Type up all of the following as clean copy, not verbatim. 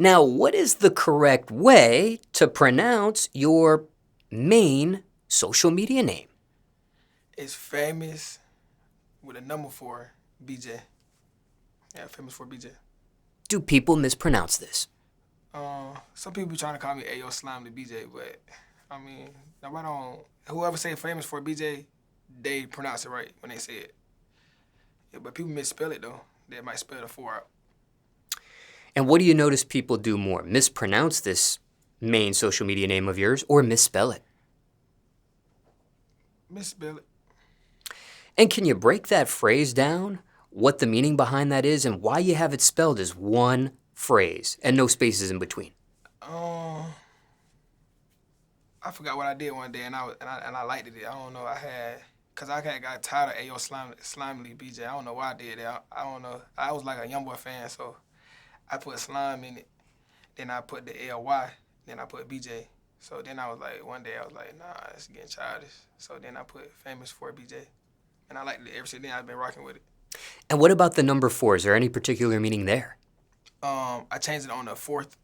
Now, what is the correct way to pronounce your main social media name? It's famous with a number 4, BJ. Yeah, FAMOUS4BJ. Do people mispronounce this? Some people be trying to call me Ayo Slime to BJ, but I mean, nobody don't. Whoever say FAMOUS4BJ, they pronounce it right when they say it. Yeah, but people misspell it though. They might spell the 4 out. And what do you notice people do more? Mispronounce this main social media name of yours or misspell it? Misspell it. And can you break that phrase down? What the meaning behind that is and why you have it spelled as one phrase and no spaces in between? I forgot what I did one day and I liked it. I don't know. Cause I got tired of Ayo Slimely BJ. I don't know why I did that. I don't know. I was like a YoungBoy fan, so I put slime in it. Then I put the LY. Then I put BJ. So then I was like, one day I was like, nah, it's getting childish. So then I put FAMOUS4BJ. And I liked it ever since then. I've been rocking with it. And what about the number 4? Is there any particular meaning there? I changed it on the 4th.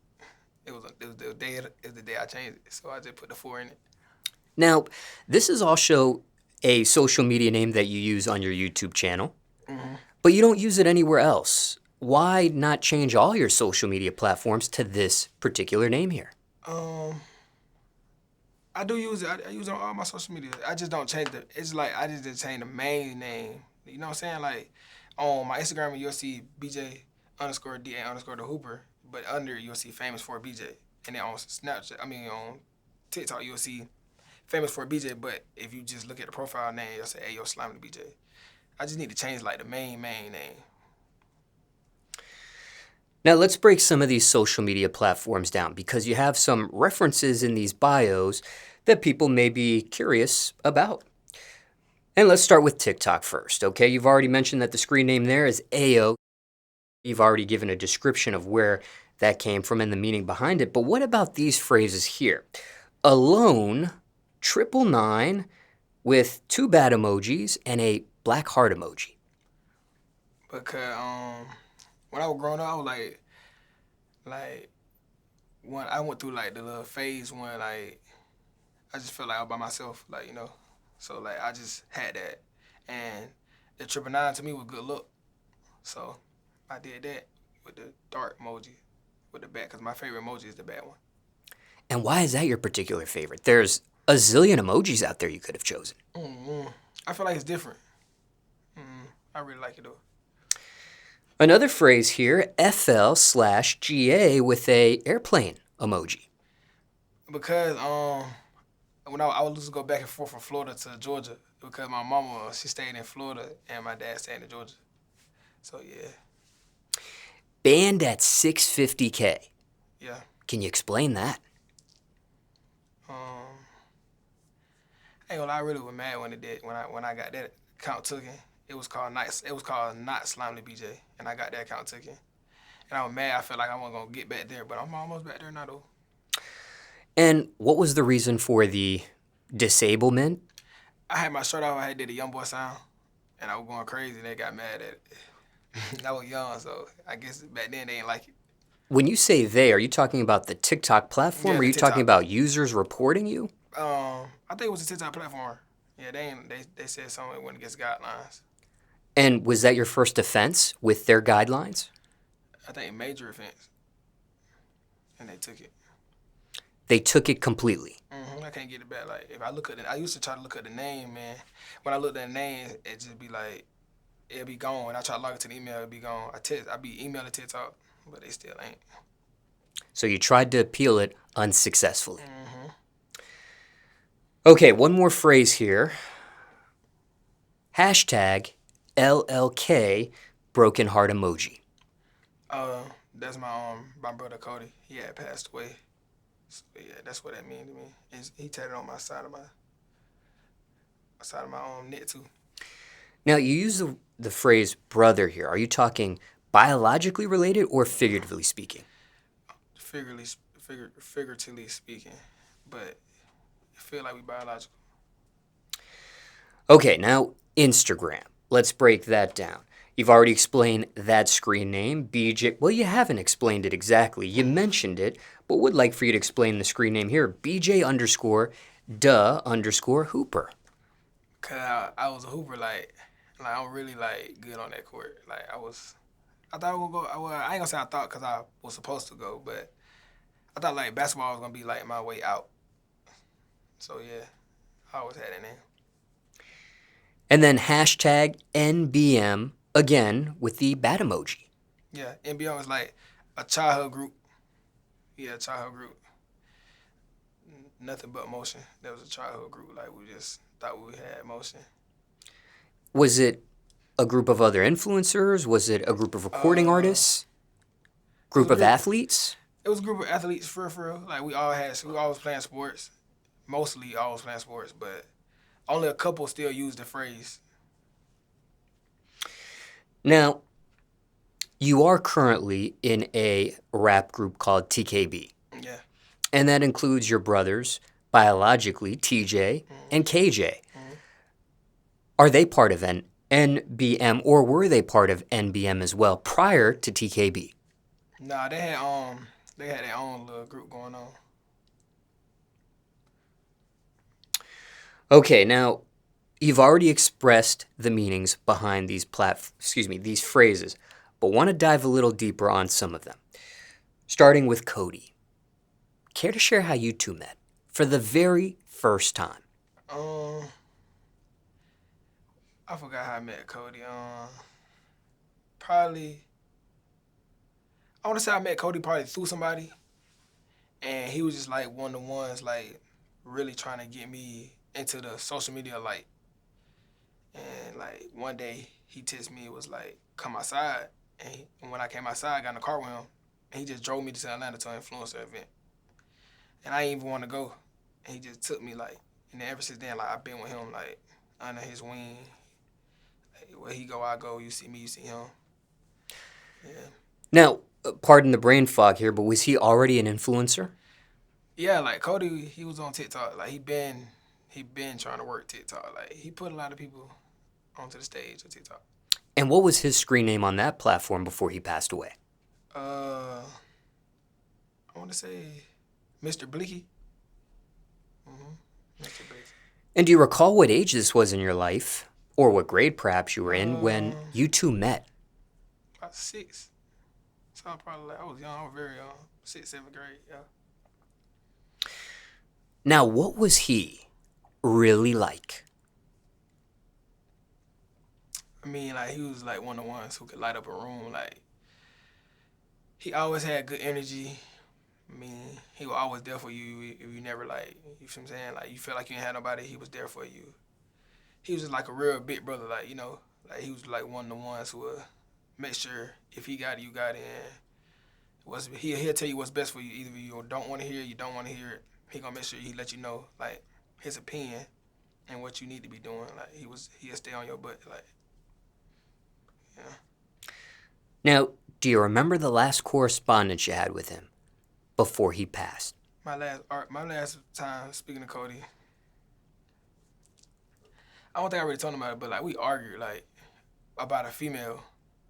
It was the day I changed it. So I just put the 4 in it. Now, this is also a social media name that you use on your YouTube channel, but you don't use it anywhere else. Why not change all your social media platforms to this particular name here? I do use it. I use it on all my social media. I just don't change the. It's like I just didn't change the main name. You know what I'm saying? Like on my Instagram, you'll see BJ_DA_ the Hooper, but under you'll see FAMOUS4BJ, and then on Snapchat, on TikTok, you'll see FAMOUS4BJ. But if you just look at the profile name, you'll say Ayo Slime to BJ. I just need to change like the main name. Now let's break some of these social media platforms down because you have some references in these bios that people may be curious about. And let's start with TikTok first, okay? You've already mentioned that the screen name there is Ayo. You've already given a description of where that came from and the meaning behind it, but what about these phrases here? Alone, 999 with 2 bad emojis and a black heart emoji. Because when I was growing up, I was like when I went through like the little phase when like I just felt like I was by myself, like, you know. So like I just had that, and the 999 to me was good luck. So I did that with the dark emoji with the bat, cause my favorite emoji is the bad one. And why is that your particular favorite? There's a zillion emojis out there you could have chosen. I feel like it's different. I really like it though. Another phrase here, FL/GA with a airplane emoji. Because when I would just go back and forth from Florida to Georgia because my mama, she stayed in Florida and my dad stayed in Georgia. So yeah. Banned at 650K. Yeah. Can you explain that? I ain't gonna lie, I really was mad when it did when I got that account taken. It was called Not Slimely BJ, and I got that account taken. And I was mad. I felt like I wasn't gonna get back there, but I'm almost back there now though. And what was the reason for the disablement? I had my shirt off. I had did the YoungBoy sound, and I was going crazy. They got mad at it. I was young, so I guess back then they didn't like it. When you say they, are you talking about the TikTok platform? Yeah, or are you TikTok. talking about users reporting you? I think it was the TikTok platform. Yeah, they said something that went against guidelines. And was that your first offense with their guidelines? I think major offense, and they took it. They took it completely. I can't get it back. Like if I look at it, I used to try to look at the name, man. When I looked at the name, it just be like, it'll be gone. When I try to log into the email, it'll be gone. I be emailing TikTok, but they still ain't. So you tried to appeal it unsuccessfully. Okay, one more phrase here. Hashtag LLK broken heart emoji. That's my brother Cody. He had passed away. So, yeah, that's what that means to me. He tatted on my side of my neck too. Now, you use the phrase brother here. Are you talking biologically related or figuratively speaking? Figuratively speaking, but I feel like we biological. Okay, now Instagram. Let's break that down. You've already explained that screen name, BJ. Well, you haven't explained it exactly. You mentioned it, but would like for you to explain the screen name here, BJ underscore duh underscore Hooper. Cause I was a hooper, like I'm really like good on that court. Like I thought I would go. Well, I ain't gonna say I thought, cause I was supposed to go, but I thought like basketball was gonna be like my way out. So yeah, I always had that name. And then hashtag NBM, again, with the bat emoji. Yeah, NBO was like a childhood group. Yeah, childhood group. Nothing but motion. That was a childhood group. Like we just thought we had motion. Was it a group of other influencers? Was it a group of recording artists? It was Group a of athletes? It was a group of athletes for real. Like we all was playing sports. Mostly all was playing sports, but only a couple still use the phrase. Now, you are currently in a rap group called TKB, Yeah. and that includes your brothers, biologically, TJ and KJ. Are they part of an NBM, or were they part of NBM as well prior to TKB? Nah, they had their own little group going on. Okay, now you've already expressed the meanings behind these these phrases, but want to dive a little deeper on some of them. Starting with Cody. Care to share how you two met for the very first time? I forgot how I met Cody. Probably I want to say I met Cody probably through somebody, and he was just like one of the ones like really trying to get me into the social media light. And like one day he texted me, it was like, come outside. And when I came outside, I got in the car with him, and he just drove me to Atlanta to an influencer event. And I didn't even want to go. And he just took me like, and then ever since then, like I've been with him like under his wing. Like, where he go, I go. You see me, you see him. Yeah. Now, pardon the brain fog here, but was he already an influencer? Yeah, like Cody, he was on TikTok. Like he been trying to work TikTok. Like he put a lot of people onto the stage of TikTok. And what was his screen name on that platform before he passed away? I want to say Mr. Bleaky. Mr. Bleaky. And do you recall what age this was in your life, or what grade perhaps you were in when you two met? About 6. So I was young. I was very young. 6th, 7th grade. Yeah. Now, what was he really like? I mean, like he was like one of the ones who could light up a room. Like he always had good energy. I mean, he was always there for you if you never like, you feel what I'm saying? Like you feel like you didn't have nobody, he was there for you. He was just like a real big brother, like, you know, like he was like one of the ones who would make sure if he got it, you got it. And he'll tell you what's best for you. Either you don't want to hear it, you don't want to hear it. He gonna make sure he let you know like his opinion and what you need to be doing. Like he'll stay on your butt. Like, yeah. Now, do you remember the last correspondence you had with him before he passed? My last time speaking to Cody, I don't think I really told him about it, but like we argued like about a female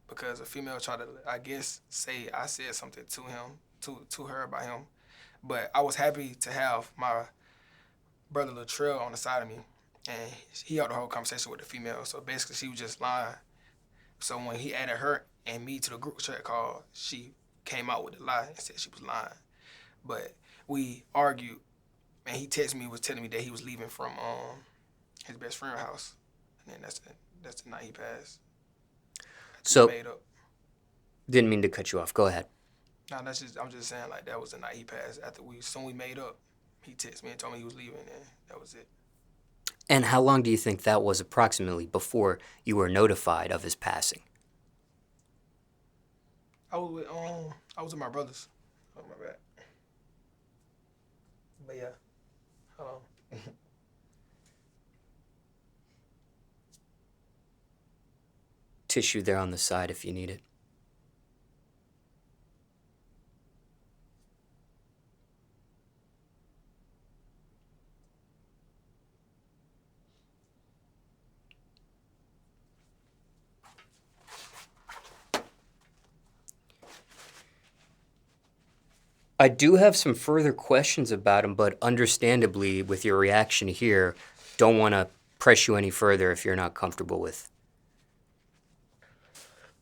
because a female tried to, I guess, say I said something to him, to her about him. But I was happy to have my brother Latrell on the side of me, and he had the whole conversation with the female. So basically, she was just lying. So when he added her and me to the group chat call, she came out with the lie and said she was lying. But we argued, and he texted me, was telling me that he was leaving from his best friend's house, and then that's the night he passed. So, made up. Didn't mean to cut you off. Go ahead. No, I'm just saying like that was the night he passed. After we made up, he texted me and told me he was leaving, and that was it. And how long do you think that was approximately before you were notified of his passing? I was with my brothers. Oh my bad. But yeah, hold on. Tissue there on the side if you need it. I do have some further questions about him, but understandably, with your reaction here, don't want to press you any further if you're not comfortable with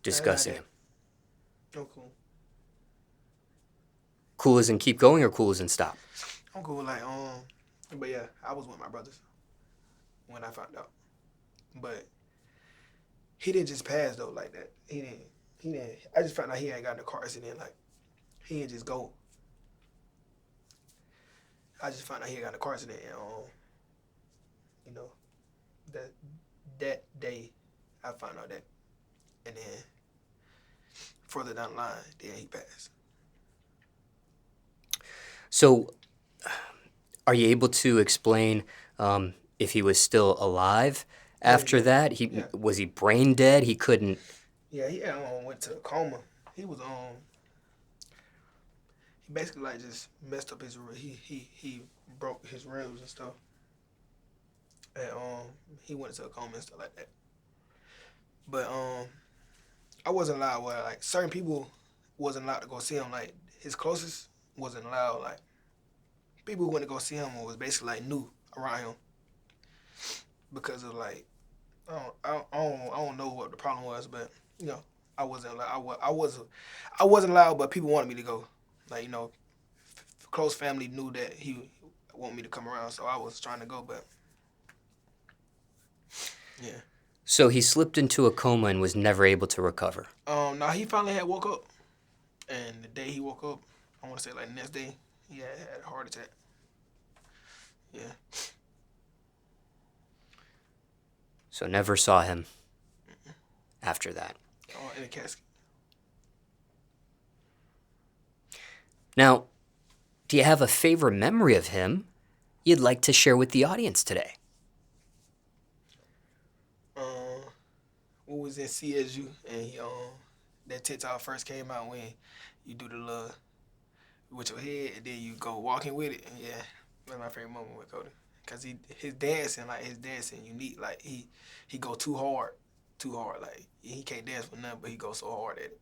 discussing him. I'm cool. Cool as in keep going or cool as in stop? I'm cool. Like but yeah, I was with my brothers when I found out. But he didn't just pass though like that. He didn't. I just found out he had got in a car accident. Like he didn't just go. I just found out he had got in a car accident, and you know, that day I found out that, and then further down the line, then he passed. So, are you able to explain if he was still alive after that? Was he brain dead? He couldn't. Yeah, he went to a coma. He was he basically like just messed up his he broke his ribs and stuff, and he went into a coma and stuff like that. But I wasn't allowed. Well, like certain people wasn't allowed to go see him. Like his closest wasn't allowed. Like people who went to go see him was basically like new around him because of like I don't know what the problem was, but you know I wasn't allowed. I wasn't allowed, but people wanted me to go. Like you know, close family knew that he wanted me to come around, so I was trying to go, but yeah. So he slipped into a coma and was never able to recover. No, he finally had woke up, and the day he woke up, I want to say like the next day, he had a heart attack. Yeah. So never saw him after that. In a casket. Now, do you have a favorite memory of him you'd like to share with the audience today? We was in CSU, and he that TikTok first came out when you do the little with your head, and then you go walking with it. And yeah, that's my favorite moment with Cody, cause his dancing unique. Like he go too hard. Like he can't dance for nothing, but he goes so hard at it.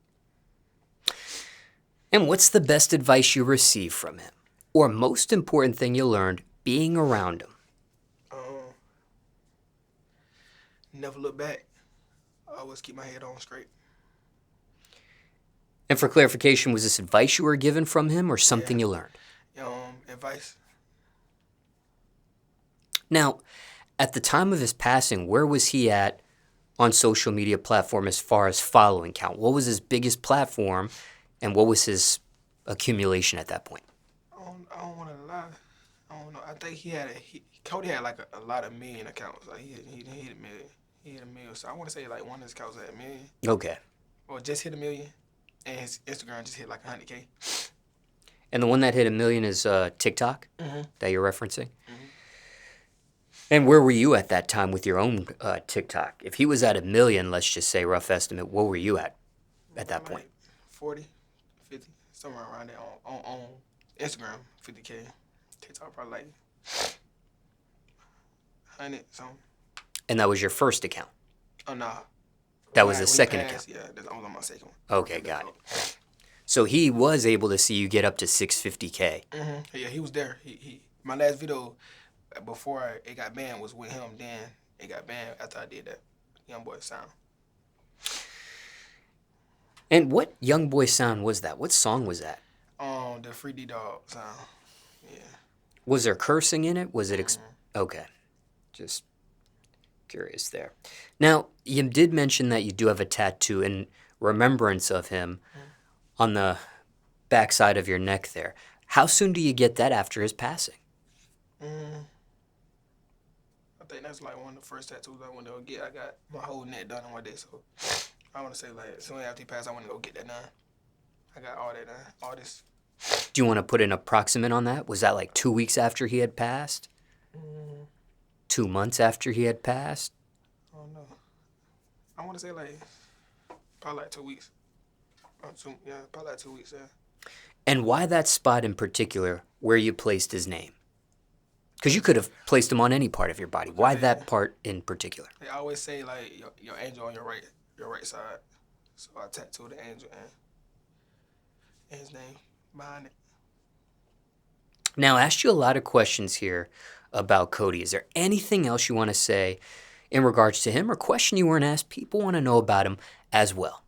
And what's the best advice you received from him? Or most important thing you learned being around him? Never look back. I always keep my head on straight. And for clarification, was this advice you were given from him or something you learned? Advice. Now, at the time of his passing, where was he at on social media platform as far as following count? What was his biggest platform, and what was his accumulation at that point? I don't want to lie. I don't know. I think Cody had like a lot of million accounts. Like he hit a million. He hit a million. So I want to say like one of his accounts had a million. Okay. Or just hit a million. And his Instagram just hit like 100K. And the one that hit a million is TikTok that you're referencing? Mm-hmm. And where were you at that time with your own TikTok? If he was at a million, let's just say rough estimate, what were you at that point? 40, 50, somewhere around there on Instagram, 50K. TikTok probably like 100 something. And that was your first account? Oh, nah. That was the second account? Yeah, I was on my second one. Okay, got it. So he was able to see you get up to 650K. Mm-hmm. Yeah, he was there. My last video before it got banned was with him. Then it got banned after I did that Young Boy sound. And what Young Boy sound was that? What song was that? The Free D Dog sound. Yeah. Was there cursing in it? Was it okay? Just curious there. Now, you did mention that you do have a tattoo in remembrance of him on the backside of your neck there. How soon do you get that after his passing? I think that's like one of the first tattoos I went to go get. I got my whole neck done in one day, so I want to say like soon after he passed, I want to go get that done. I got all that done, all this. Do you want to put an approximate on that? Was that like 2 weeks after he had passed? 2 months after he had passed? I don't know. I want to say like probably like 2 weeks. Probably like 2 weeks, yeah. And why that spot in particular where you placed his name? Because you could have placed him on any part of your body. Why that part in particular? They always say like your angel on your right side. So I tattooed the angel and his name behind it. Now, I asked you a lot of questions here about Cody. Is there anything else you want to say in regards to him or question you weren't asked? People want to know about him as well.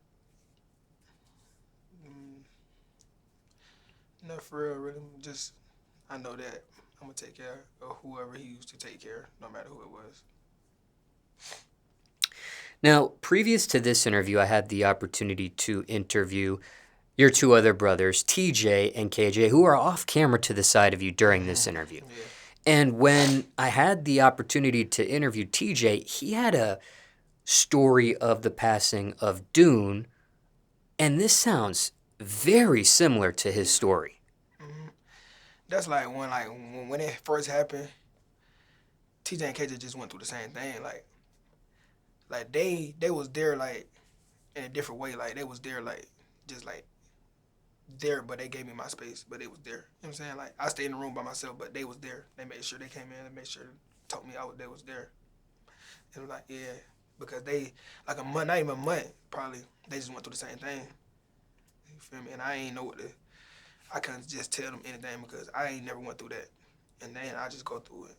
No, for real, really. Just, I know that I'm going to take care of whoever he used to take care of, no matter who it was. Now, previous to this interview, I had the opportunity to interview your two other brothers, TJ and KJ, who are off camera to the side of you during this interview. Yeah. And when I had the opportunity to interview TJ, he had a story of the passing of Dune, and this sounds very similar to his story. That's like when it first happened, TJ and KJ just went through the same thing. Like they was there like in a different way. Like they was there like just like there, but they gave me my space, but they was there. You know what I'm saying? Like I stayed in the room by myself, but they was there. They made sure they came in and made sure they told me they was there. It was like, yeah, because they like a month, not even a month, probably they just went through the same thing. You feel me? And I ain't know I couldn't just tell them anything because I ain't never went through that. And then I just go through it.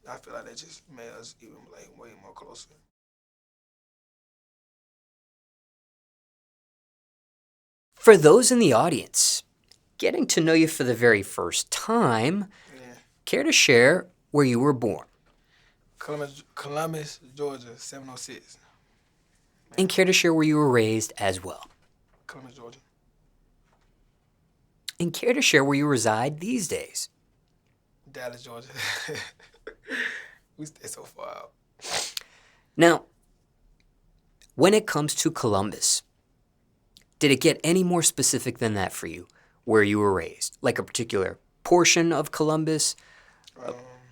I feel like that just made us even like way more closer. For those in the audience, getting to know you for the very first time, Yeah. care to share where you were born? Columbus, Georgia, 706. And care to share where you were raised as well? Columbus, Georgia. And care to share where you reside these days? Dallas, Georgia. We stay so far out. Now, when it comes to Columbus, did it get any more specific than that for you, where you were raised? Like a particular portion of Columbus?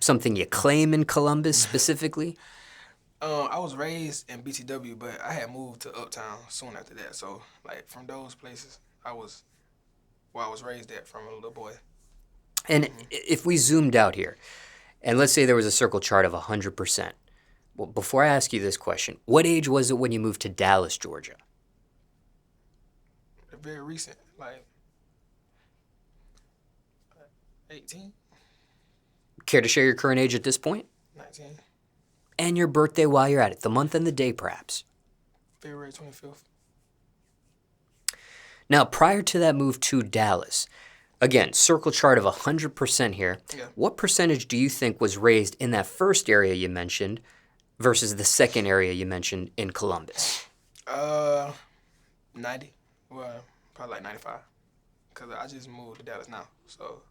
Something you claim in Columbus specifically? I was raised in BTW, but I had moved to Uptown soon after that. So, like, from those places, I was raised at from a little boy. And if we zoomed out here, and let's say there was a circle chart of 100%. Well, before I ask you this question, what age was it when you moved to Dallas, Georgia? Very recent, like 18, Care to share your current age at this point? 19, And your birthday while you're at it, the month and the day perhaps. February 25th. Now, prior to that move to Dallas, again, circle chart of 100% here. Yeah. What percentage do you think was raised in that first area you mentioned versus the second area you mentioned in Columbus? 90. Well, probably like 95. Because I just moved to Dallas now, so.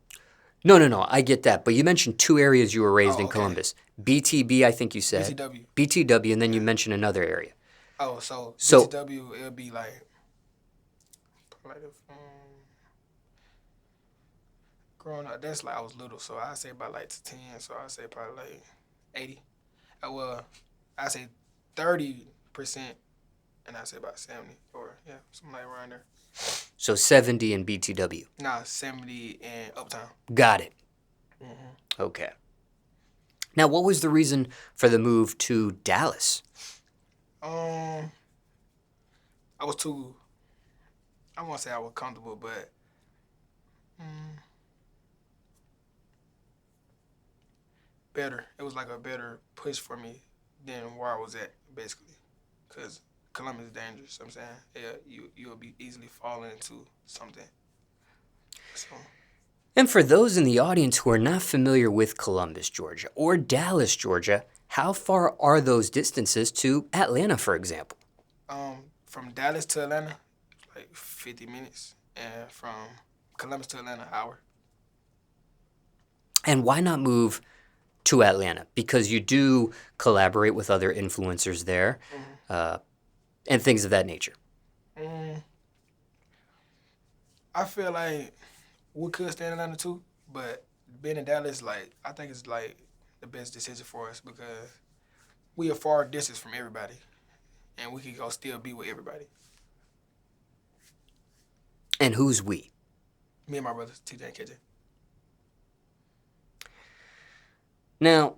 No, I get that. But you mentioned two areas you were raised in okay. Columbus. BTB, I think you said. BTW. BTW, and then you mentioned another area. Oh, so BTW, it'll be like growing up, that's like I was little, so I say about like 10, so I say probably like 80. Well, I say 30%, and I say about 70, or yeah, something like around there. So 70 in BTW. Nah, 70 in Uptown. Got it. Mm-hmm. Okay. Now, what was the reason for the move to Dallas? I won't say I was comfortable, but better. It was like a better push for me than where I was at, basically. Because Columbus is dangerous, you know what I'm saying? Yeah, you'll be easily falling into something. So. And for those in the audience who are not familiar with Columbus, Georgia, or Dallas, Georgia, how far are those distances to Atlanta, for example? From Dallas to Atlanta, like 50 minutes, and from Columbus to Atlanta, an hour. And why not move to Atlanta? Because you do collaborate with other influencers there, and things of that nature. I feel like we could stay in Atlanta too, but being in Dallas, like, I think it's like the best decision for us because we are far distance from everybody, and we could go still be with everybody. And who's we? Me and my brothers, TJ and KJ. Now,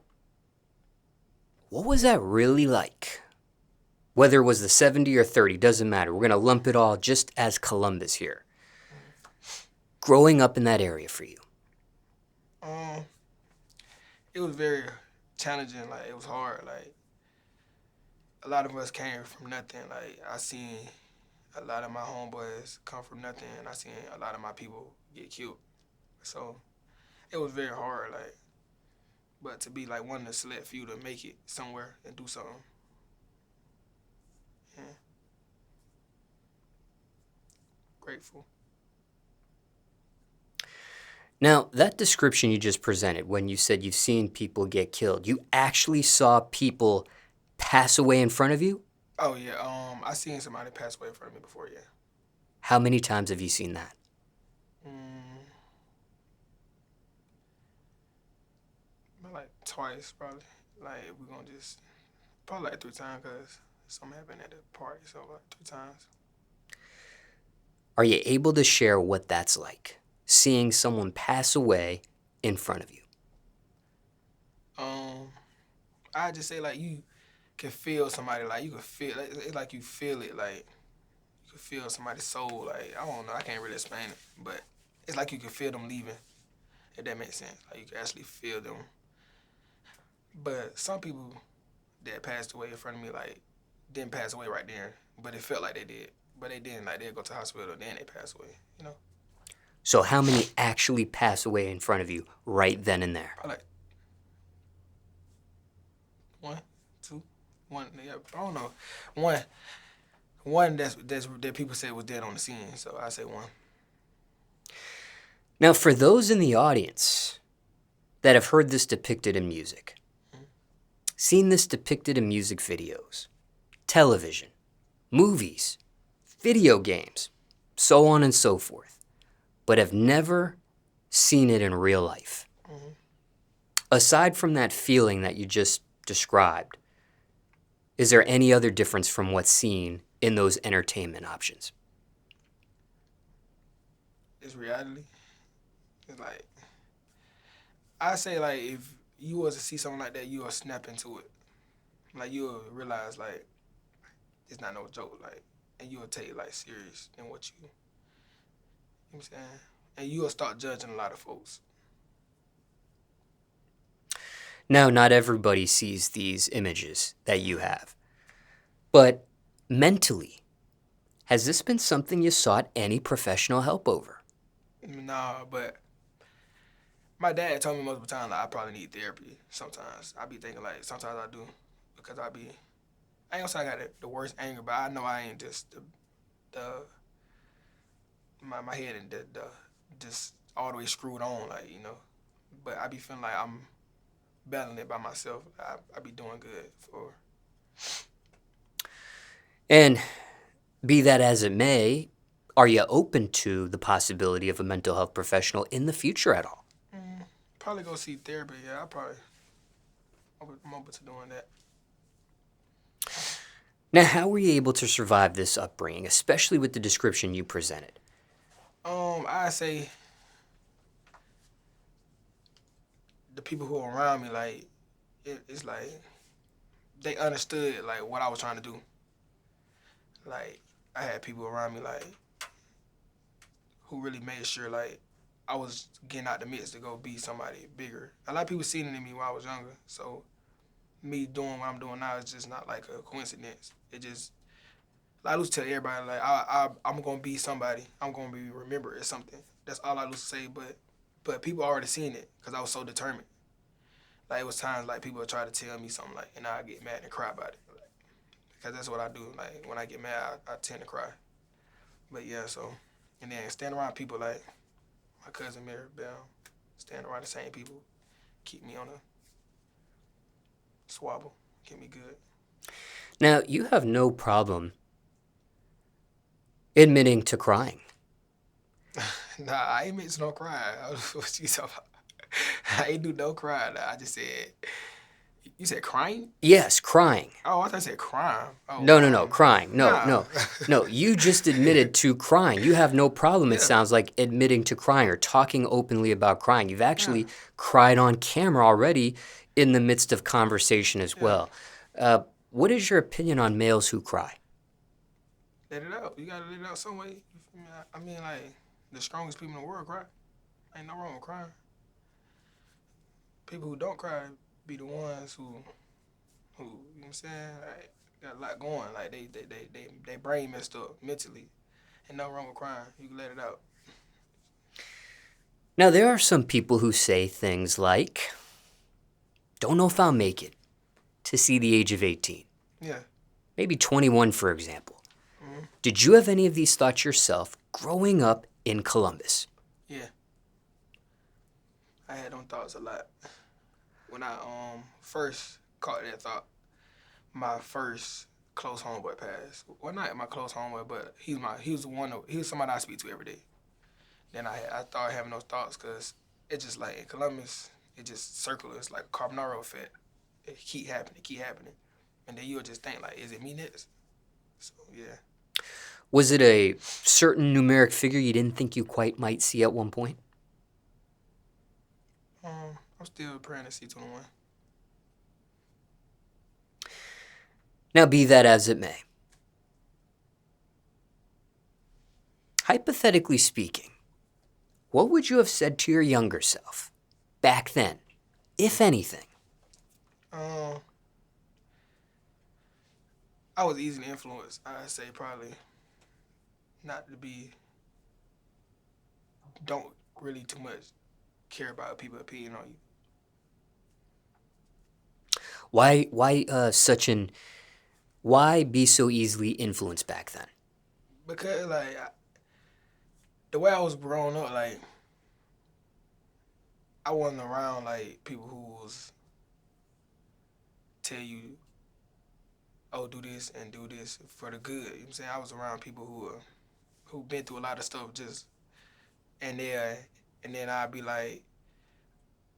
what was that really like? Whether it was the 70 or 30, doesn't matter. We're going to lump it all just as Columbus here. Growing up in that area for you. Um, it was very challenging. Like it was hard. Like a lot of us came from nothing. Like I seen a lot of my homeboys come from nothing, and I seen a lot of my people get killed. So it was very hard. Like, but to be like one of the select few to make it somewhere and do something. Yeah, grateful. Now, that description you just presented when you said you've seen people get killed, you actually saw people pass away in front of you? Oh yeah. I seen somebody pass away in front of me before. Yeah. How many times have you seen that? Mm, like twice probably. Like we gonna just probably like 3 times because something happened at the party. So like 3 times. Are you able to share what that's like, seeing someone pass away in front of you? Um, I just say like you can feel somebody, like you can feel it's like you feel it, like you can feel somebody's soul. Like I don't know, I can't really explain it, but it's like you can feel them leaving. If that makes sense, like you can actually feel them. But some people that passed away in front of me like didn't pass away right there, but it felt like they did. But they didn't. Like they'd go to the hospital, then they pass away. You know, So, how many actually pass away in front of you right then and there? probably like one, two, one. Yeah, I don't know, one. One that people said was dead on the scene, so I say one. Now, for those in the audience that have heard this depicted in music, seen this depicted in music videos, television, movies, video games, so on and so forth, but have never seen it in real life. Mm-hmm. Aside from that feeling that you just described, is there any other difference from what's seen in those entertainment options? It's reality. It's like I say, like if you was to see something like that, you will snap into it. Like you'll realize like it's not no joke. Like and you'll take it like serious than what you. You know what I'm saying? And you'll start judging a lot of folks. Now, not everybody sees these images that you have, but mentally, has this been something you sought any professional help over? Nah, but my dad told me multiple times like I probably need therapy. Sometimes I be thinking like sometimes I do because I be I ain't gonna say I got the worst anger, but I know I ain't just the my head and the just all the way screwed on, like you know. But I be feeling like I'm battling it by myself. I be doing good for. And be that as it may, are you open to the possibility of a mental health professional in the future at all? Probably go see therapy. Yeah, I'm open to doing that. Now, how were you able to survive this upbringing, especially with the description you presented? I say the people who are around me, like it's like they understood like what I was trying to do. Like I had people around me like who really made sure like I was getting out the mix to go be somebody bigger. A lot of people seen it in me when I was younger, so me doing what I'm doing now is just not like a coincidence. It just like I used to tell everybody like I'm gonna be somebody. I'm gonna be remembered as something. That's all I used to say. But people already seen it because I was so determined. Like it was times like people would try to tell me something like, and I get mad and cry about it. Like, because that's what I do. Like when I get mad, I tend to cry. But yeah, so and then stand around people like my cousin Mary Bell, stand around the same people, keep me on a swabble, keep me good. Now, you have no problem admitting to crying. Nah, I ain't mixing no crying. What you talking about? I ain't do no crying. Nah, I just said, you said crying? Yes, crying. Oh, I thought you said crime. Oh, No, crying. nah. No, you just admitted to crying. You have no problem, it Yeah, sounds like, admitting to crying or talking openly about crying. You've yeah, actually cried on camera already in the midst of conversation as yeah. well. What is your opinion on males who cry? Let it out. You gotta let it out some way. You feel me? I mean, like, the strongest people in the world cry. Ain't no wrong with crying. people who don't cry be the ones who you know what I'm saying, like, got a lot going. Like they brain messed up mentally. Ain't nothing wrong with crying. You can let it out. Now, there are some people who say things like, don't know if I'll make it to see the age of 18. Yeah. Maybe 21, for example. Mm-hmm. Did you have any of these thoughts yourself growing up in Columbus? Yeah. I had them thoughts a lot. When I first caught that thought, my first close homeboy passed. Well, not my close homeboy, but he was somebody I speak to every day. Then I started having those thoughts because it's just like in Columbus, it just circular. It's like a carbonaro effect. It keep happening. And then you'll just think like, is it me next? So yeah. Was it a certain numeric figure you didn't think you quite might see at one point? I'm still praying to see 21. Now, be that as it may, hypothetically speaking, what would you have said to your younger self back then, if anything? I was easily influenced. I'd say probably not to be, don't really too much care about people's opinion on you. Why be so easily influenced back then? Because like the way I was growing up, like I wasn't around like people who was tell you, oh, do this and do this for the good. You know what I'm saying? I was around people who been through a lot of stuff just and then I'd be like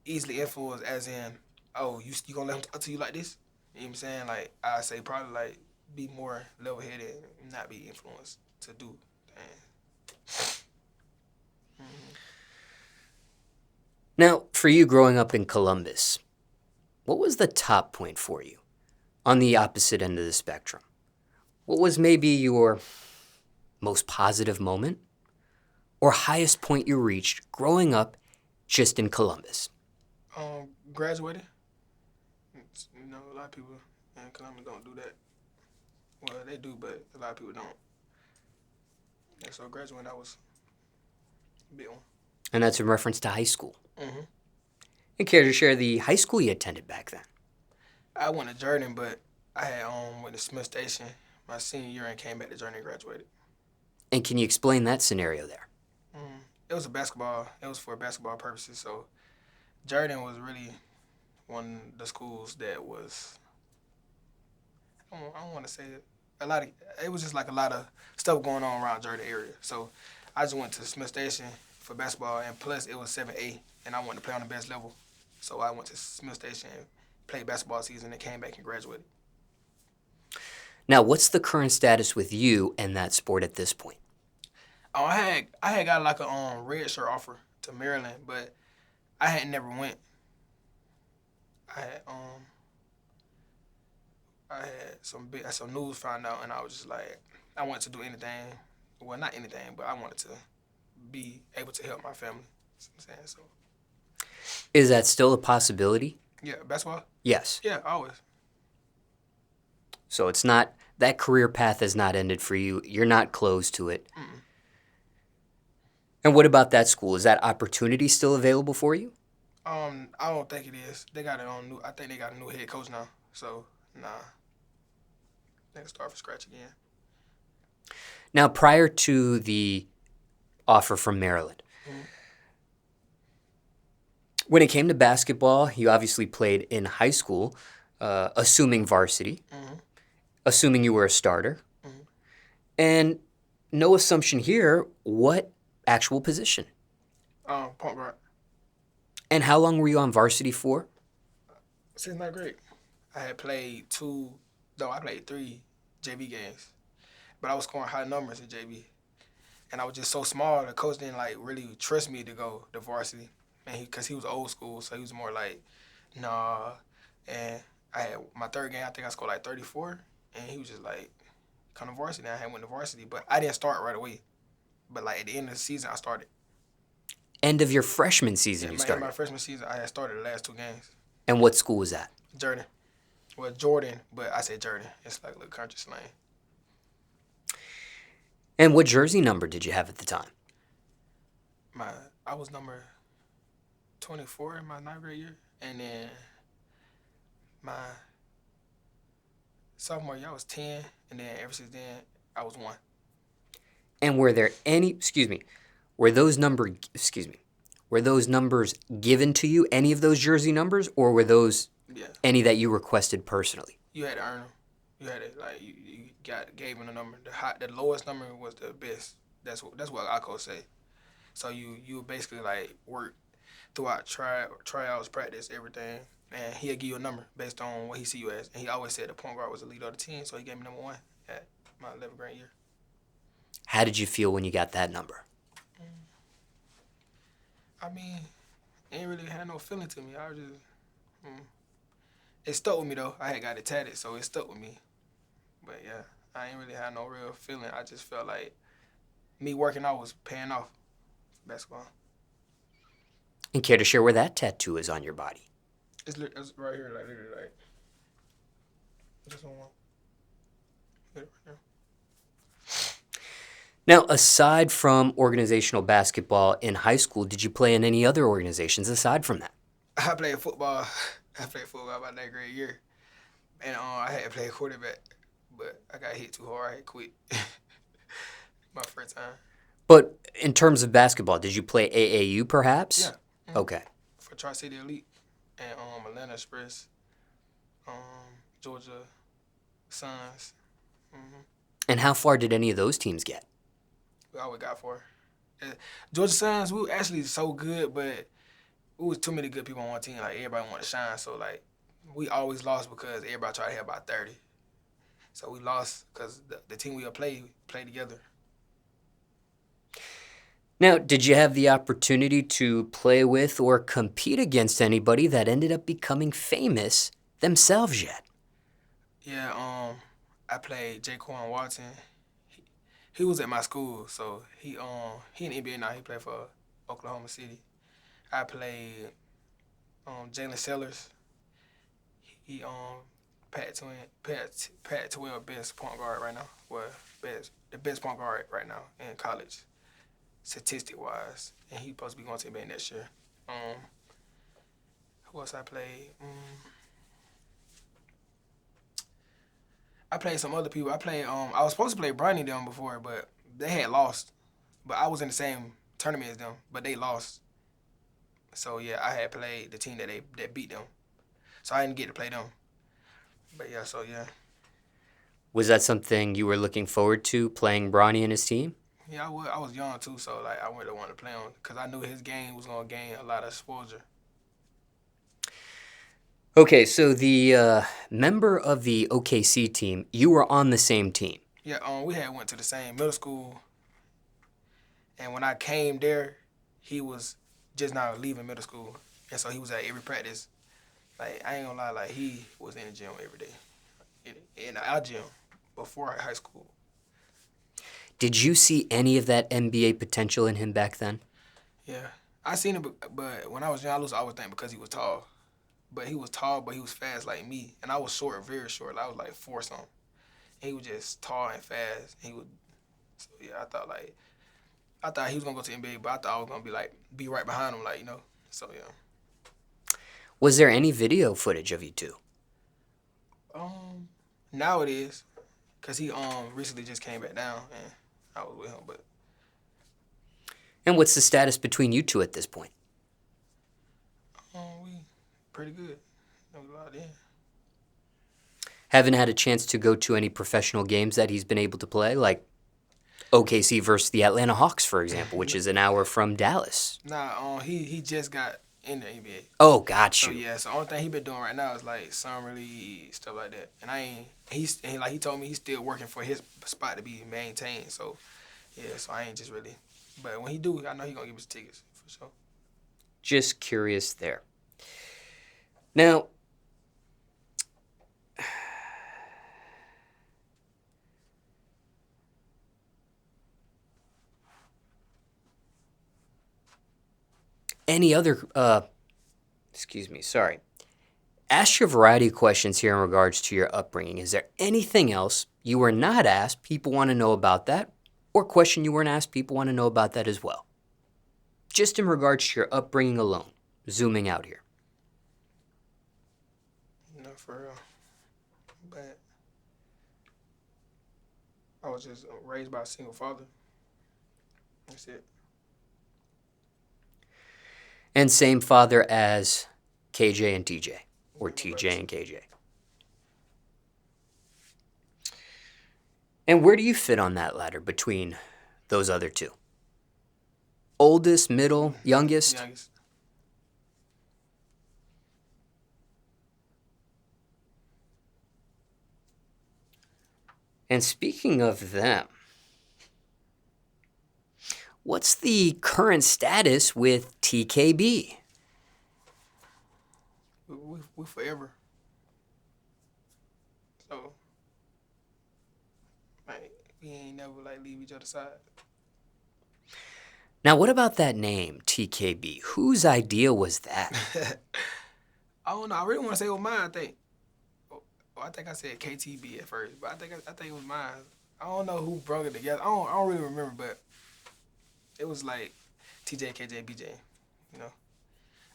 easily influenced as in, oh, you gonna let him talk to you like this? You know what I'm saying? Like I say probably like be more level headed and not be influenced to do things. Mm-hmm. Now, for you growing up in Columbus, what was the top point for you on the opposite end of the spectrum? What was maybe your most positive moment or highest point you reached growing up just in Columbus? Graduated. You know, a lot of people in Columbus don't do that. Well, they do, but a lot of people don't. And so graduating, that was a big one. And that's in reference to high school. Mm-hmm. And care to share the high school you attended back then? I went to Jordan, but I had went to Smith Station my senior year and came back to Jordan and graduated. And can you explain that scenario there? It was it was for basketball purposes. So Jordan was really one of the schools that was, I don't want to say it, it was just like a lot of stuff going on around Jordan area. So I just went to Smith Station for basketball, and plus it was 7A, and I wanted to play on the best level. So I went to Smith Station and played basketball season and came back and graduated. Now, what's the current status with you and that sport at this point? Oh, I had got like a red shirt offer to Maryland, but I had never went. I had some news found out, and I was just like, I wanted to do anything. Well, not anything, but I wanted to be able to help my family. You know what I'm saying? So. Is that still a possibility? Yeah, basketball? Yes. Yeah, always. So it's not, that career path has not ended for you. You're not closed to it. Mm-mm. And what about that school? Is that opportunity still available for you? I don't think it is. They got it on new. I think they got a new head coach now. So nah, they can start from scratch again. Now, prior to the offer from Maryland, when it came to basketball, you obviously played in high school, assuming varsity, assuming you were a starter, and no assumption here, what actual position? Point guard. And how long were you on varsity for? Since ninth grade. I had played I played 3 JV games. But I was scoring high numbers in JV. And I was just so small, the coach didn't like really trust me to go to varsity. And because he was old school, so he was more like, nah. And I had my third game, I think I scored like 34. And he was just like, come to varsity. And I had went to varsity, but I didn't start right away. But like at the end of the season, I started. end of your freshman season you In started. my freshman season, I had started the last 2 games. And what school was that? Jordan. Well, Jordan, but I say Jordan. It's like a little country slang. And what jersey number did you have at the time? I was number 24 in my 9th grade year, and then my sophomore year I was 10, and then ever since then I was 1. And were there any, were those numbers given to you, any of those jersey numbers, or were those any that you requested personally? You had to earn them. You had to, like, you gave them a number. The lowest number was the best. That's what our coach say. So you basically like work throughout tryouts, practice, everything, and he'll give you a number based on what he see you as. And he always said the point guard was the leader of the team, so he gave me number 1 at my 11th grade year. How did you feel when you got that number? I mean, it ain't really had no feeling to me. I was just, it stuck with me though. I had got it tatted, so it stuck with me. But yeah, I ain't really had no real feeling. I just felt like me working out was paying off for basketball. And care to share where that tattoo is on your body? It's right here, like literally, like this one. Right here. Now, aside from organizational basketball in high school, did you play in any other organizations aside from that? I played football. I played football my 9th grade year, and I had to play quarterback, but I got hit too hard. I had to quit my first time. But in terms of basketball, did you play AAU perhaps? Yeah. Mm-hmm. Okay. For Tri-City Elite and Atlanta Express, Georgia Suns. Mm-hmm. And how far did any of those teams get? We always got far. Georgia Suns, we were actually so good, but it was too many good people on one team. Like, everybody wanted to shine, so, like, we always lost because everybody tried to have about 30. So we lost because the team we played together. Now, did you have the opportunity to play with or compete against anybody that ended up becoming famous themselves yet? Yeah, I played Jaquan Watson. He was at my school, so he in the NBA now. He played for Oklahoma City. I played Jalen Sellers. He Pat Twin best point guard right now. Well, the best point guard right now in college, statistic wise, and he supposed to be going to the NBA next year. Who else I played? I played some other people. I was supposed to play Bronny them before, but they had lost. But I was in the same tournament as them, but they lost. So yeah, I had played the team that beat them. So I didn't get to play them. But yeah, so yeah. Was that something you were looking forward to, playing Bronny and his team? Yeah, I was young too, so like I really wanted to play him because I knew his game was gonna gain a lot of exposure. Okay, so the member of the OKC team, you were on the same team. Yeah, we had went to the same middle school, and when I came there, he was just now leaving middle school, and so he was at every practice. Like, I ain't gonna lie, like, he was in the gym every day, in our gym before high school. Did you see any of that NBA potential in him back then? Yeah, I seen him, but when I was young, I always think because he was tall. But he was tall, but he was fast like me. And I was short, very short. I was like 4 something. And he was just tall and fast. So yeah, I thought he was gonna go to the NBA, but I thought I was gonna be right behind him, like, you know. So yeah. Was there any video footage of you two? Now it is, cause he recently just came back down and I was with him, but. And what's the status between you two at this point? We pretty good. We locked in. Haven't had a chance to go to any professional games that he's been able to play, like OKC versus the Atlanta Hawks, for example, which is an hour from Dallas. Nah, he just got in the NBA. Oh, got you. So yeah, so the only thing he been doing right now is like summer league, stuff like that. And he told me he's still working for his spot to be maintained. So yeah, so I ain't just really. But when he do, I know he gonna give us tickets for sure. Just curious there. Now, any other, excuse me, sorry. Ask you a variety of questions here in regards to your upbringing. Is there anything else you were not asked, people want to know about that, or question you weren't asked, people want to know about that as well? Just in regards to your upbringing alone, zooming out here. No, for real. But I was just raised by a single father. That's it. And same father as KJ and TJ, or TJ and KJ. And where do you fit on that ladder between those other two? Oldest, middle, youngest? Youngest. And speaking of them, what's the current status with TKB? We forever. So, like, we ain't never like leave each other's side. Now, what about that name, TKB? Whose idea was that? I don't know. I really want to say it was mine. I think I said KTB at first, but I think it was mine. I don't know who brought it together. I don't really remember, but it was like TJ, KJ, BJ, you know.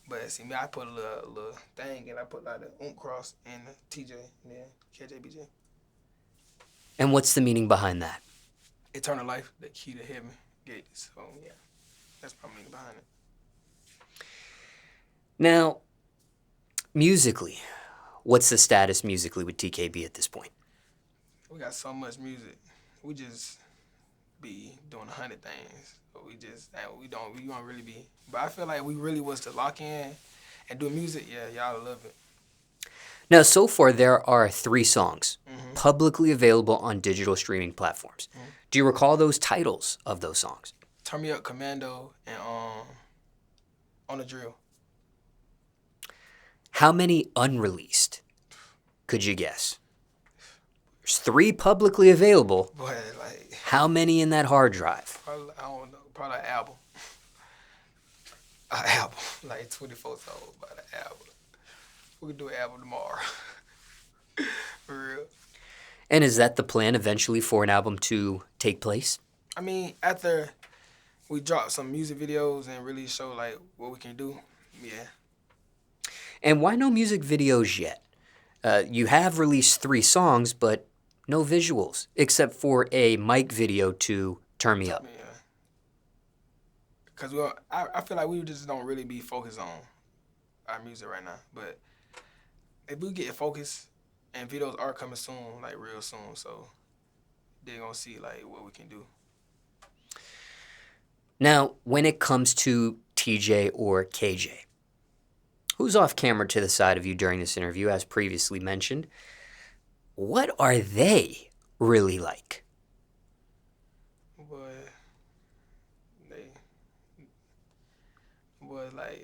But see me, I put a little thing, and I put like the cross and the TJ, and then KJ, BJ. And what's the meaning behind that? Eternal life, the key to heaven gate. So yeah, that's my meaning behind it. Now, musically, what's the status musically with TKB at this point? We got so much music. We just be doing 100 things. But we don't really be. But I feel like we really was to lock in and do music. Yeah, y'all love it. Now, so far, there are 3 songs publicly available on digital streaming platforms. Do you recall those titles of those songs? Turn Me Up, Commando, and On the Drill. How many unreleased could you guess? There's 3 publicly available. Boy, like, How many in that hard drive? probably, I don't know, probably an album. An album, like 24 songs by the album. We could do an album tomorrow. For real. And is that the plan eventually for an album to take place? I mean, after we drop some music videos and really show like what we can do, yeah. And why no music videos yet? You have released 3 songs, but no visuals, except for a mic video to Turn Me Up. Yeah. Because I feel like we just don't really be focused on our music right now. But if we get focused, and videos are coming soon, like real soon, so they're going to see like what we can do. Now, when it comes to TJ or KJ, who's off camera to the side of you during this interview, as previously mentioned, what are they really like?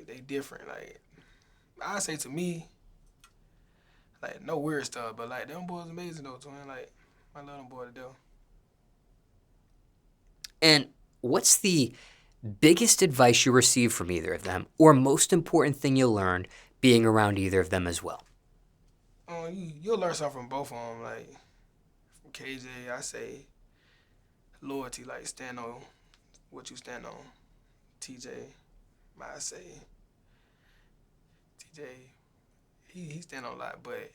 They different. Like, I say to me, like, no weird stuff, but like, them boys amazing though, twin. Like, I love them boys to death. And what's the biggest advice you received from either of them, or most important thing you learned being around either of them as well? You'll learn something from both of them. Like, from KJ, I say loyalty, like, stand on what you stand on. TJ, I say, TJ, he stand on a lot, but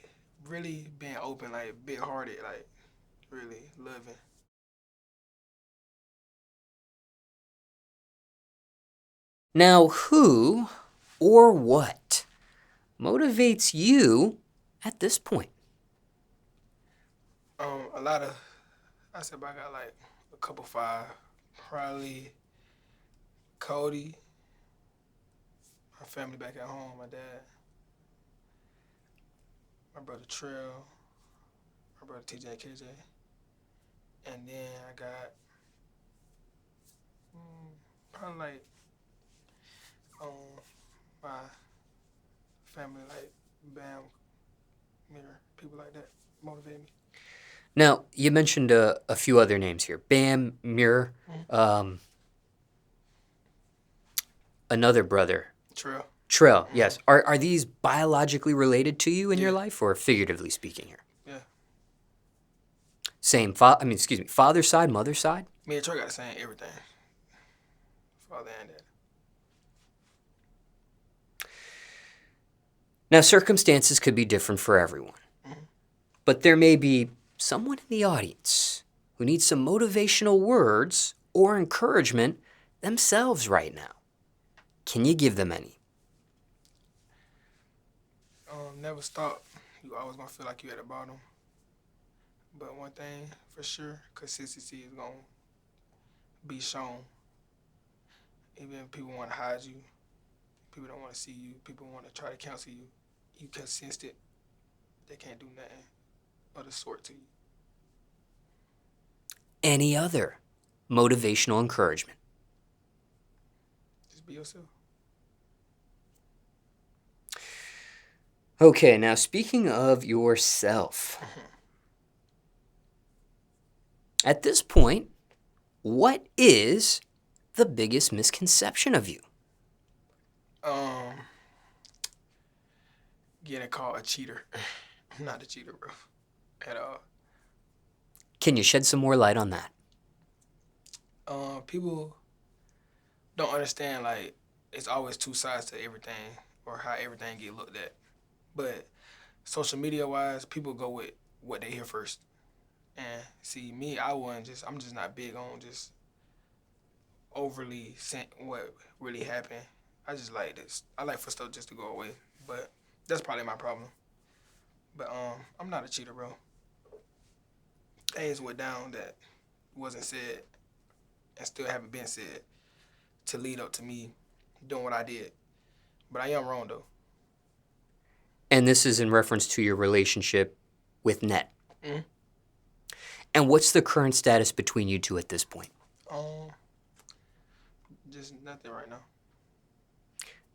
really being open, like, big-hearted, like, really loving. Now, who or what motivates you at this point? A lot of, I said, I got like a couple 5, probably Cody, my family back at home, my dad, my brother Trill, my brother TJ and KJ, and then I got probably like my family, like Bam, Mirror, people like that motivate me. Now, you mentioned a few other names here. Bam, Mirror, another brother Trail. Trail, yes. Are these biologically related to you in your Yeah. life, or figuratively speaking here? Yeah. Same, father's side, mother's side? Me and Trail got the same everything. Father and dad. Now, circumstances could be different for everyone, but there may be someone in the audience who needs some motivational words or encouragement themselves right now. Can you give them any? Never stop. You always gonna feel like you at the bottom. But one thing for sure, consistency is gonna be shown. Even if people want to hide you, people don't want to see you, people want to try to cancel you, you consistent, they can't do nothing of the sort to you. Any other motivational encouragement? Just be yourself. Okay, now speaking of yourself, at this point, what is the biggest misconception of you? Getting called a cheater. I'm not a cheater, bro, at all. Can you shed some more light on that? People don't understand, like, it's always two sides to everything or how everything get looked at. But social media wise, people go with what they hear first. And see, me, I'm just not big on just overly saying what really happened. I just like this. I like for stuff just to go away. But that's probably my problem. But I'm not a cheater, bro. Things went down that wasn't said and still haven't been said to lead up to me doing what I did. But I am wrong, though. And this is in reference to your relationship with Net. Mm-hmm. And what's the current status between you two at this point? Just nothing right now.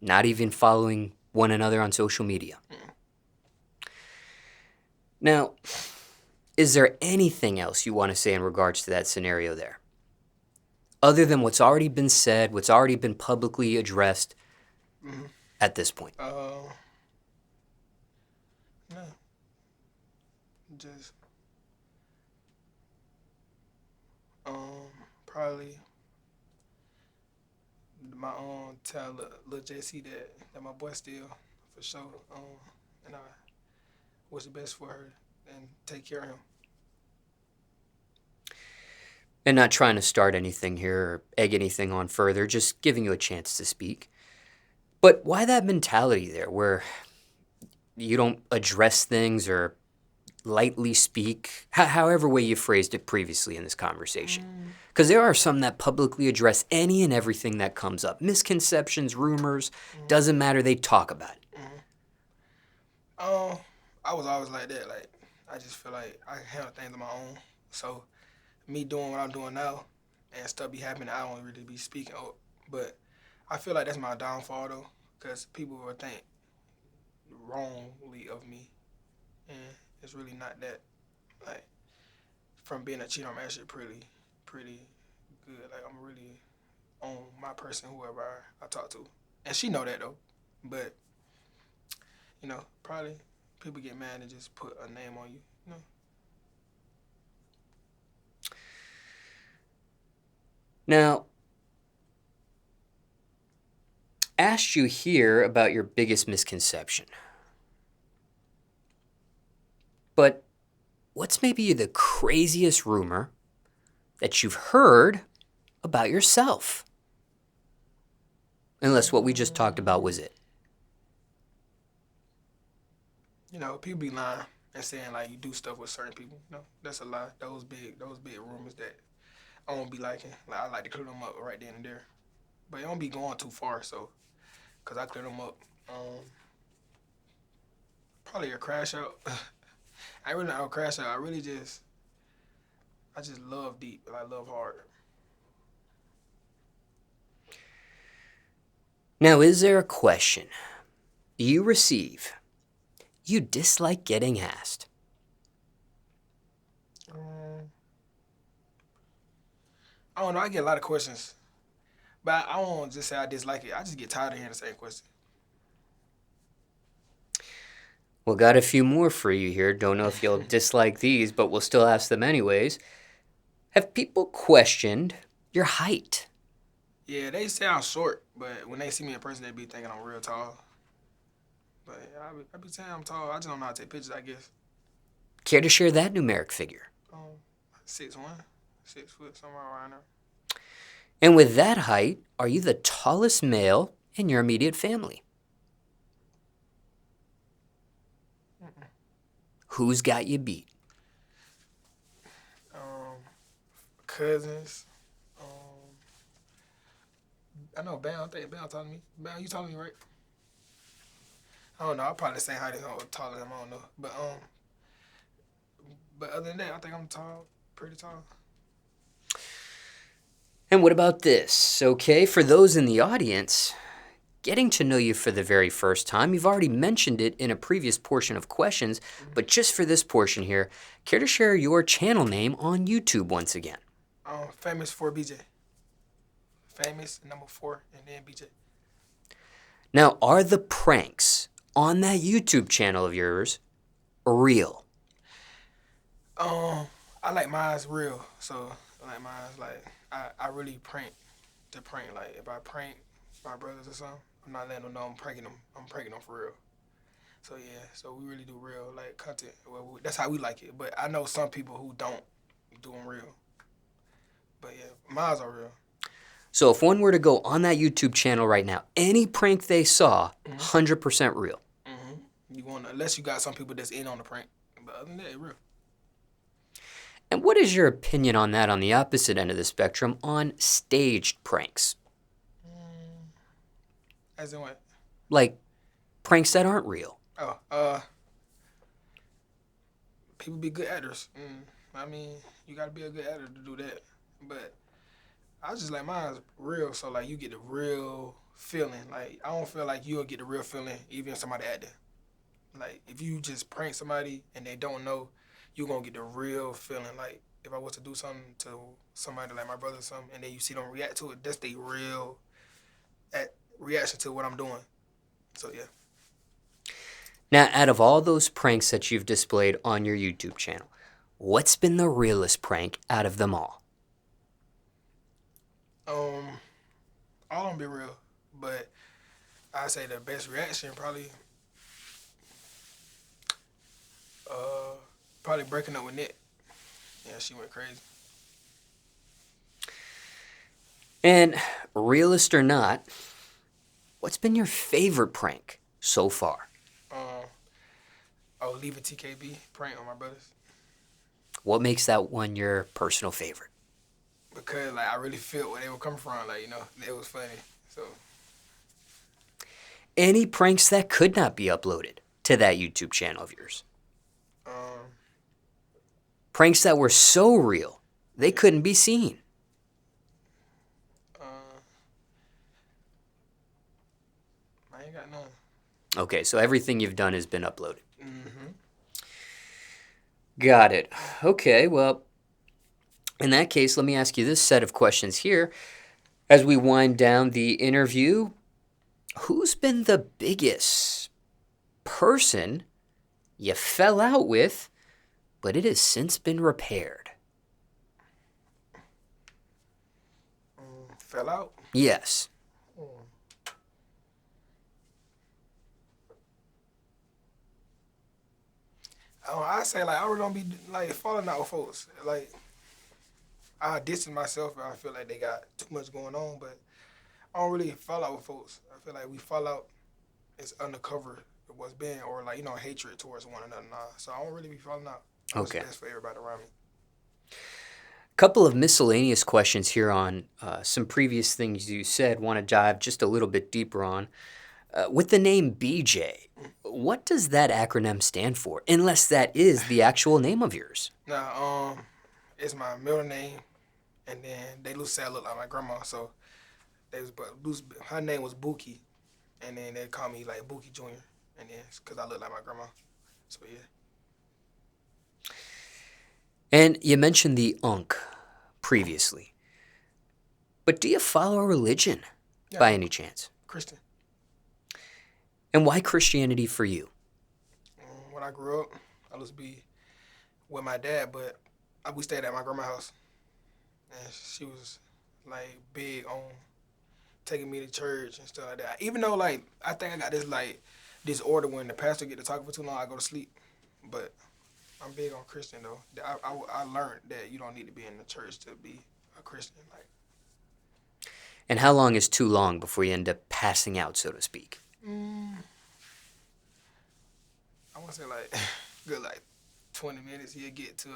Not even following one another on social media? Mm-mm. Now, is there anything else you want to say in regards to that scenario there? Other than what's already been said, what's already been publicly addressed at this point? No. Just probably my tell Lil JC that my boy still for sure. And I wish the best for her and take care of him. And not trying to start anything here or egg anything on further, just giving you a chance to speak. But why that mentality there where you don't address things or lightly speak, however way you phrased it previously in this conversation? Because there are some that publicly address any and everything that comes up. Misconceptions, rumors, doesn't matter, they talk about it. I was always like that. Like, I just feel like I handle things on my own. So me doing what I'm doing now and stuff be happening, I don't really be speaking up. But I feel like that's my downfall, though, because people will think wrongly of me. And it's really not that. Like, from being a cheater, I'm actually pretty good. Like, I'm really on my person, whoever I talk to. And she know that, though. But, you know, probably people get mad and just put a name on you, you know? Now, asked you here about your biggest misconception. But what's maybe the craziest rumor that you've heard about yourself? Unless what we just talked about was it. You know, people be lying and saying, like, you do stuff with certain people. You know, that's a lie. Those big rumors that I won't be liking. Like, I like to clear them up right then and there. But it don't be going too far, so, because I clear them up. Probably a crash out. I really not a crash out. I just love deep. I love hard. Now, is there a question you receive you dislike getting asked? I don't know. I get a lot of questions. But I won't just say I dislike it. I just get tired of hearing the same question. Well, got a few more for you here. Don't know if you'll dislike these, but we'll still ask them anyways. Have people questioned your height? Yeah, they say I'm short, but when they see me in person, they be thinking I'm real tall. But yeah, I be saying I'm tall. I just don't know how to take pictures, I guess. Care to share that numeric figure? 6'1", 6 foot, somewhere around there. And with that height, are you the tallest male in your immediate family? Mm-mm. Who's got you beat? Cousins. I know Bam. I think Bam taller than me. Bam, you taller than me, right? I don't know. I'm probably the same height as him, or taller than him. I don't know. But other than that, I think I'm tall, pretty tall. And what about this? Okay, for those in the audience, getting to know you for the very first time, you've already mentioned it in a previous portion of questions, but just for this portion here, care to share your channel name on YouTube once again? FAMOUS4BJ. Famous, number 4, and then BJ. Now, are the pranks on that YouTube channel of yours real? I like mine's real, so I like mine's like I really prank to prank. Like if I prank my brothers or something, I'm not letting them know I'm pranking them. I'm pranking them for real. So yeah, so we really do real like content. Well, that's how we like it. But I know some people who don't do them real. But yeah, mine's are real. So if one were to go on that YouTube channel right now, any prank they saw, 100% real. You want unless you got some people that's in on the prank. But other than that, it's real. And what is your opinion on that on the opposite end of the spectrum on staged pranks? As in what? Like pranks that aren't real. People be good actors. I mean, you gotta be a good actor to do that. But I just like mine's real, so like you get the real feeling. Like I don't feel like you'll get the real feeling even if somebody acting. Like if you just prank somebody and they don't know, you're gonna get the real feeling. Like if I was to do something to somebody like my brother or something, and then you see them react to it, that's the real reaction to what I'm doing. So yeah. Now, out of all those pranks that you've displayed on your YouTube channel, what's been the realest prank out of them all? All of them be real, but I say the best reaction probably breaking up with Nick. Yeah, she went crazy. And realist or not, what's been your favorite prank so far? Leave a TKB prank on my brothers. What makes that one your personal favorite? Because like I really felt where they were coming from. Like it was funny. So. Any pranks that could not be uploaded to that YouTube channel of yours? Pranks that were so real, they couldn't be seen. I ain't got none. Okay, so everything you've done has been uploaded. Got it. Okay, well, in that case, let me ask you this set of questions here. As we wind down the interview, who's been the biggest person you fell out with, but it has since been repaired? Fell out? Yes. I say like I really don't be like falling out with folks. Like I distance myself if I feel like they got too much going on, but I don't really fall out with folks. I feel like we fall out is undercover of what's been, or like hatred towards one another. Nah, so I don't really be falling out. Okay. That's for everybody around me. Couple of miscellaneous questions here on some previous things you said. Want to dive just a little bit deeper on. With the name BJ, what does that acronym stand for? Unless that is the actual name of yours. Nah, it's my middle name, and then they say I look like my grandma, so her name was Buki, and then they call me like Buki Jr. And then because I look like my grandma, so yeah. And you mentioned the Unk previously, but do you follow a religion by any chance? Christian. And why Christianity for you? when I grew up, I used to be with my dad, but we stayed at my grandma's house, and she was like big on taking me to church and stuff like that. Even though like I think I got this like disorder when the pastor get to talking for too long, I go to sleep. But I'm big on Christian though. I learned that you don't need to be in the church to be a Christian. Like, And how long is too long before you end up passing out, so to speak? I want to say like good like 20 minutes. He'll get to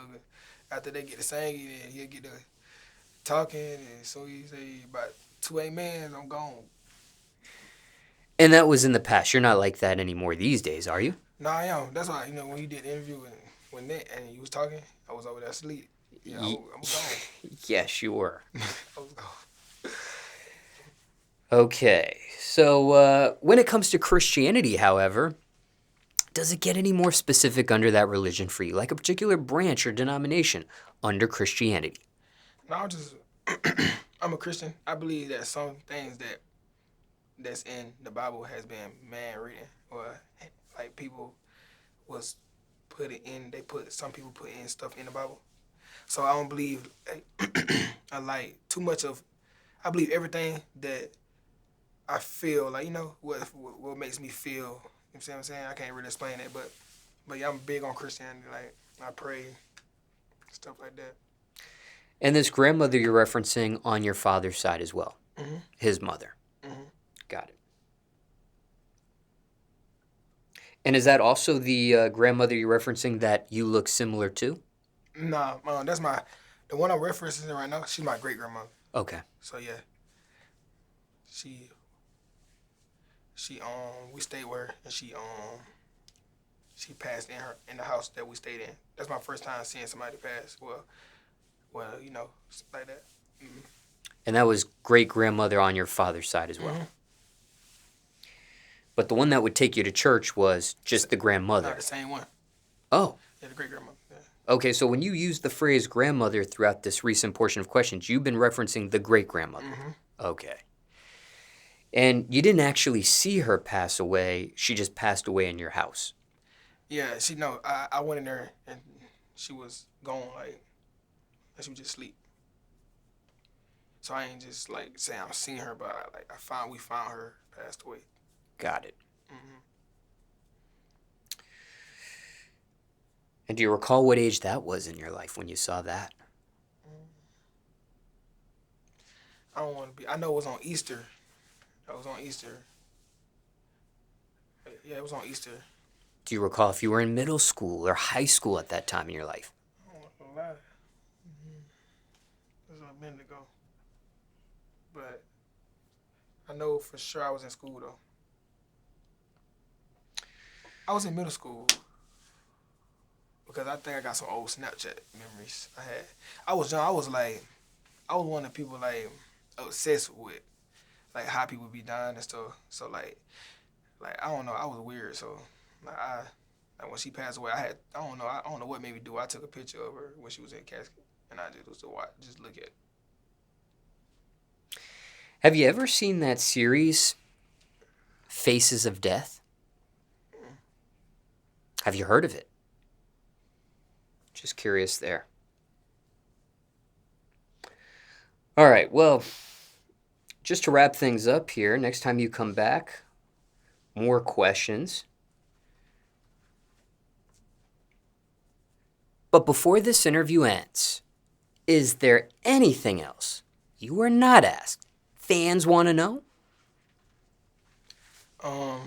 after they get to singing, and he'll get to talking, and so he say about 2 amens, I'm gone. And that was in the past. You're not like that anymore these days, are you? No, I am. That's why when he did the interview with Nick and he was talking, I was over there asleep. Yeah, I'm gone. Yes, you were. I was gone. Okay, so when it comes to Christianity, however, does it get any more specific under that religion for you, like a particular branch or denomination under Christianity? No, I'm a Christian. I believe that some things that's in the Bible has been man written, or like people was put it in. Some people put in stuff in the Bible. So I don't believe I like too much of. I believe everything that I feel like, what makes me feel. You know what I'm saying? I can't really explain it, but yeah, I'm big on Christianity. Like I pray, stuff like that. And this grandmother you're referencing on your father's side as well, his mother. Got it. And is that also the grandmother you're referencing that you look similar to? Nah, that's the one I'm referencing right now. She's my great grandmother. Okay. So yeah, she we stayed with her, and she passed in the house that we stayed in. That's my first time seeing somebody pass. Well, like that. Mm-hmm. And that was great-grandmother on your father's side as well. Mm-hmm. But the one that would take you to church was just the grandmother. Not the same one. Oh. Yeah, the great-grandmother. Yeah. Okay, so when you use the phrase grandmother throughout this recent portion of questions, you've been referencing the great-grandmother. Mm-hmm. Okay. And you didn't actually see her pass away. She just passed away in your house. Yeah, I went in there, and she was gone, like she was just asleep. So I ain't just like saying I'm seeing her, but we found her passed away. Got it. Mm-hmm. And do you recall what age that was in your life when you saw that? I don't want to be. I know it was on Easter. It was on Easter. Yeah, it was on Easter. Do you recall if you were in middle school or high school at that time in your life? I don't want to lie. It was a minute ago. But I know for sure I was in school, though. I was in middle school because I think I got some old Snapchat memories I had. I was young. I was one of the people, like, obsessed with, like, how people be dying and stuff. So, like I don't know. I was weird, so, like when she passed away, I don't know what made me do. I took a picture of her when she was in casket, and I just was to watch, just look at it. Have you ever seen that series, Faces of Death? Have you heard of it? Just curious there. All right, well, just to wrap things up here, next time you come back, more questions. But before this interview ends, is there anything else you were not asked fans want to know? I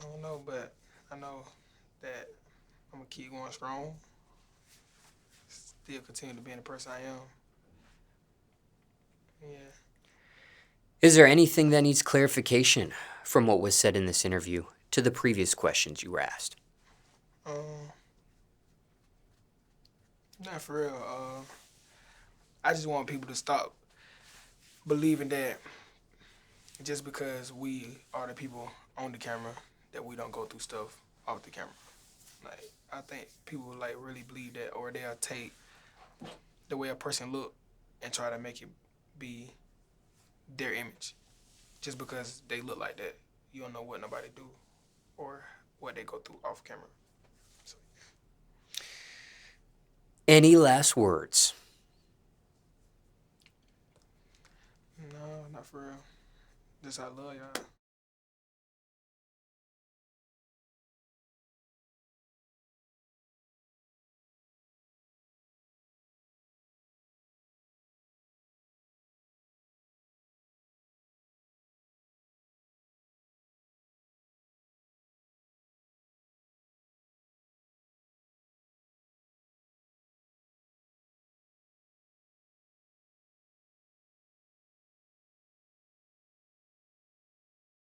don't know, but I know that I'm gonna keep going strong. Still continue to be the person I am. Yeah. Is there anything that needs clarification from what was said in this interview to the previous questions you were asked? Not for real. I just want people to stop believing that just because we are the people on the camera that we don't go through stuff off the camera. Like, I think people like really believe that, or they'll take the way a person look and try to make it be their image just because they look like that. You don't know what nobody do or what they go through off camera. So, Any last words? no, not for real. Just I love y'all.